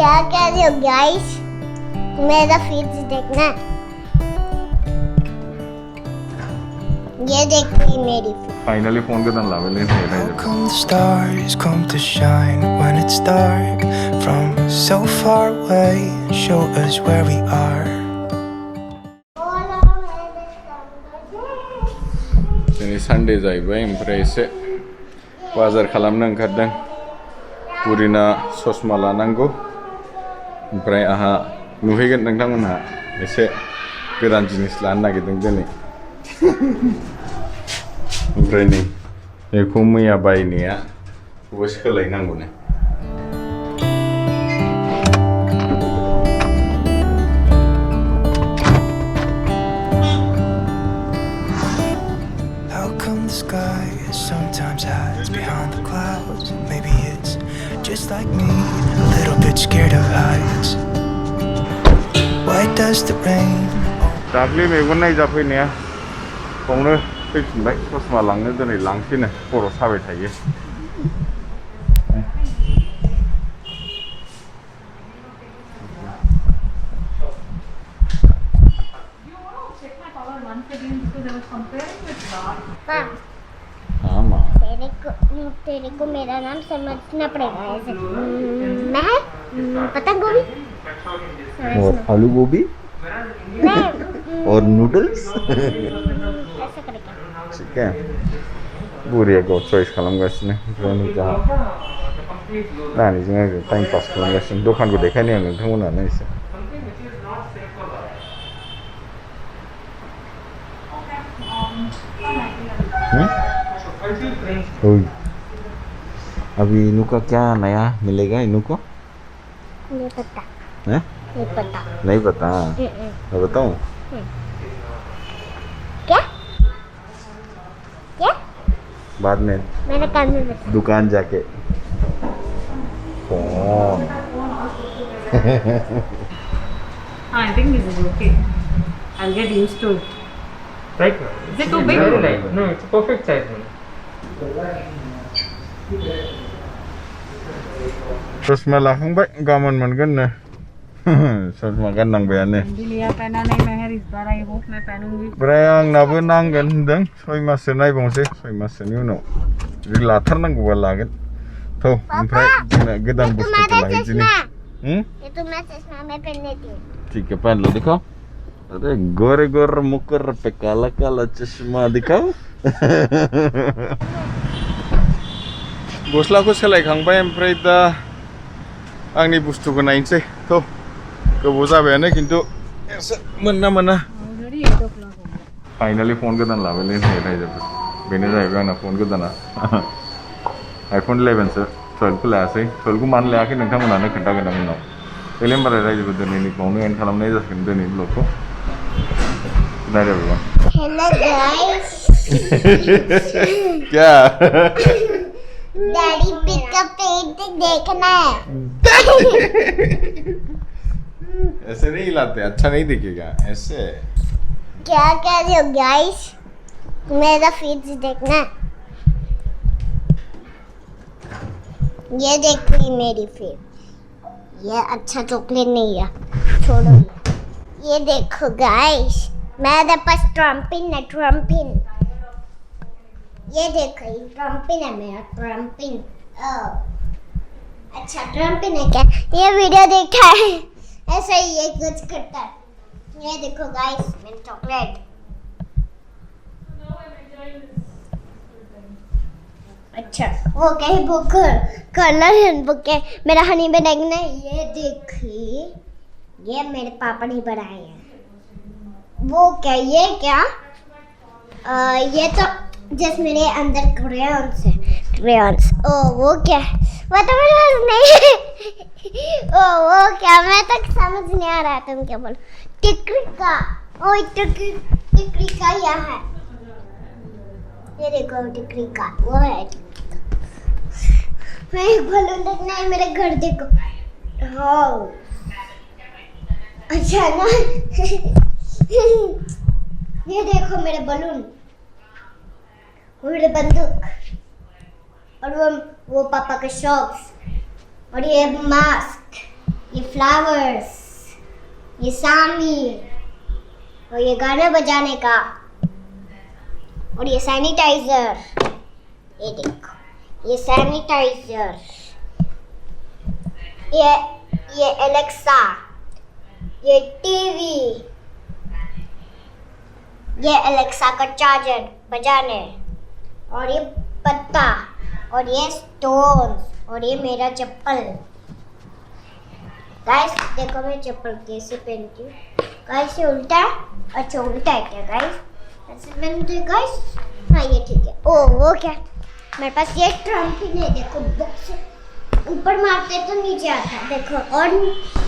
क्या कह रहे हो गाइस? मेरा फीड देखना, ये देखिए मेरी फीड। फाइनली फोन के दन लावे लेन है How come the stars come to shine when it's dark from so far away? Show us where we are. दिनै सानडे जाहैबाय ओमफ्राय एसे बाजार खालामनो ओंखारदों पुरिना ससमा लानांगौ ओमफ्राय आहा नुहैगोन नोंथांमोनहा एसे गोदान जिनिस लानो नागिरदों दिनै ओमफ्राय नै बेखौ मैया बायनाया बेखौबो सोलायनांगौनो How come the sky sometimes hides behind the clouds? Maybe it's just like me, a little bit scared of heights. Why does the rain? दाख्लै मेगन नायजाफैनाया बावनो फैफिनबाय ससमा लांनो दिनै लांसैनो खर' साबाय थायो पापा, आमा तेरे को मेरा नाम समझना पड़ेगा ऐसे। मैं पतंग गोभी और आलू गोभी नहीं, और नूडल्स ऐसा करेगा। ठीक है बुरिया गाव चॉइस खालामगासिनो ओमफ्राय नै जाहा नानिजों आङो टाइम पास खालामगासिनो दखानखौ देखायनो आं नोंथांमोनानो एसे अभी इनू का क्या नया मिलेगा इनू को नहीं पता, हैं नहीं पता। नहीं पता मैं बताऊं क्या क्या बाद में मैंने कान में बता। दुकान जाके कौन I think this is okay. I'll get used to it. Right? Is it too big? Very light. No, it's a perfect size. ससमा लाखांबाय गाबोन मोनगोन नो ससमा गाननांबायानो मैंने लिया पहना नहीं मैं इस बार आई होप मैं पहनूंगी ओमफ्राय आंनाबो नांगोन होनदों 6 माससो नायबावनोसै 6 माससोनि उनाव जुदि लाथारनांगौबा लागोन थ' ओमफ्राय जोंना गोदान बुस्थुखौ लाहैदिनि ये तुम्हारा चश्मा मैं पहनने दी। ठीक है पहन लो दिखाओ अरे गोरे गोरे मुकर पे काला काला चश्मा दिखाओ गस्लाखौ सोलायखांबाय ओमफ्राय दा आंनि बुस्थुखौ नायनोसै थ' गोबाव जाबायानो खिन्थु एसे मोना मोना ऑलरेडी 8 o'clock हो गया फाइनली फोन गोदान लाबायलै रायजोफोर बेनो जाहैबाय आंना फोन गोदाना आइफन 11 सो 12 खौ लायासै 12 खौ मानो लायाखै नोंथांमोनानो खोन्थागोन आं उनाव देलाय होमबालाय रायजोफोर दिनैनि बावनो एन्ड खालामनाय जासिगोन दिनैनि ब्लगखौ नायदो एवरीवन हेलो गाइस क्या डैडी पिकअप पेट देखना है। ऐसे नहीं हिलाते अच्छा नहीं दिखेगा ऐसे क्या कह रहे हो गाइस? मेरा फीड देखना, ये देखिए मेरी फीड। ये अच्छा चॉकलेट नहीं है, छोड़ो। ये देखो गाइस मेरे पास ट्रम्पिन है, ट्रम्पिन। ये देखो ये ट्रम्पिन है मेरा, ट्रम्पिन। अच्छा ट्रम्पिन है क्या? ये वीडियो देखा है ऐसा ही ये कुछ करता है। ये देखो गाइस मेरा चॉकलेट। अच्छा वो कहीं बुक कलर है बुक है मेरा हनी में देखना। ये देखिए ये मेरे पापा ने बनाए हैं। वो क्या ये क्या ये तो जस्ट मेरे अंदर क्रेयॉन्स है, क्रेयॉन्स। ओ वो क्या है? वो तो मेरे पास नहीं है। ओ वो क्या मैं तक समझ नहीं आ रहा तुम क्या बोलो। टिक्रिका ओ टिक्रिका यहाँ है। ये देखो टिक्रिका वो है। मैं एक बलून देखना है मेरे घर देखो। हाँ अच्छा ना ये देखो मेरे बलून, मेरे बंदूक और वो पापा के शॉक्स और ये मास्क, ये फ्लावर्स, ये सामी, और ये गाना बजाने का, और ये सैनिटाइजर, ये देखो ये सैनिटाइजर, ये एलेक्सा, ये टीवी, ये एलेक्सा का चार्जर बजाने, और ये पत्ता, और ये स्टोन्स, और ये मेरा चप्पल। गाइस देखो मैं चप्पल कैसे पहनती हूँ। गाइस ये उल्टा है, अच्छा उल्टा है क्या गाइस? ऐसे पहनते गाइस? हाँ ये ठीक है। ओ वो क्या, मेरे पास ये ट्रम्पिन है, देखो बॉक्स ऊपर मारते तो नीचे आता है, देखो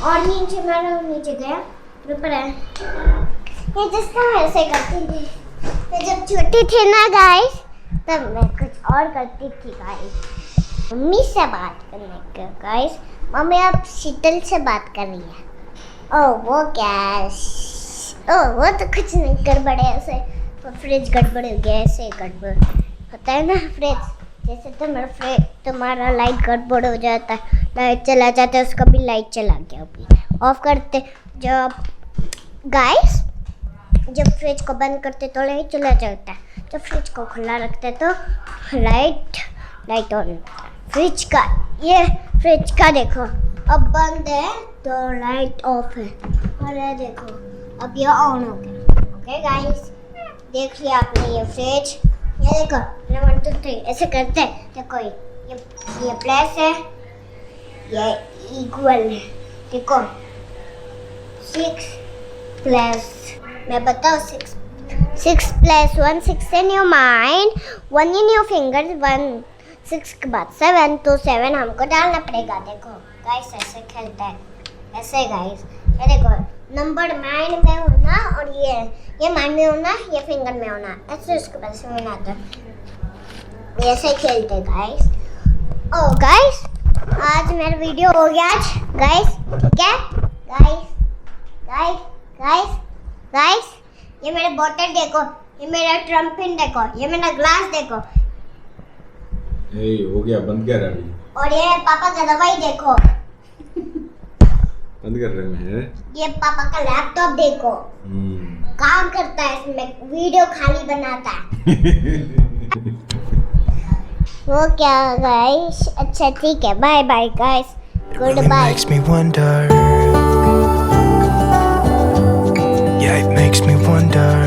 और नीचे मारा, नीचे गया, ऊपर है। ये जिसको मैं ऐसे करती थी, मैं जब छोटी थी ना गाइस, तब मैं कुछ और करती थी गाइस। मम्मी से बात करने का गाइस, मम्मी अब शीतल से बात कर रही है। ओह वो क्या, ओह वो तो कुछ नहीं, गड़बड़ है ऐसे, तो फ्रिज गड़बड़ हो गया, ऐसे गड़बड़ होता है ना फ्रिज, जैसे तुम्हारा लाइट गड़बड़ हो जाता है, लाइट चला जाता है, उसका भी लाइट चला गया, अभी ऑफ करते जब गाइस, जब फ्रिज को बंद करते तो लाइट चला जाता है, जब फ्रिज को खुला रखते तो लाइट ऑन होता है। फ्रिज का, ये फ्रिज का देखो अब बंद है तो लाइट ऑफ है, और ये देखो अब ये ऑन हो गया। ओके गाइस देख लिया आपने ये फ्रिज, ये देखो 1 2 3 ऐसे करते हैं, देखो ये प्लस है, ये इक्वल है, देखो 6 प्लस, मैं बताऊँ 6 plus 1 6 in your mind, 1 in your fingers, 1 6 के बाद 7, तो 7 हमको डालना पड़ेगा। देखो गाइस ऐसे खेलता है, ऐसे गाइस, ये देखो नंबर माइंड में होना, और ये माइंड में होना, ये फिंगर में होना, ऐसे उसके बाद से होना आता है, ऐसे खेलते गाइस। ओ गाइस आज मेरा वीडियो हो गया आज गाइस, ठीक है गाइस, ये मेरे बोतल देखो, ये मेरा ट्रम्पिन देखो, ये मेरा ग्लास देखो, हो गया, बंद कर अभी, और ये पापा का दवाई देखो, बंद कर रहे हैं। ये पापा का लैपटॉप देखो, काम करता है इसमें, वीडियो खाली बनाता है। वो क्या गाइस, अच्छा ठीक है, bye bye guys, good Really bye. makes me wonder. Yeah, it makes me wonder.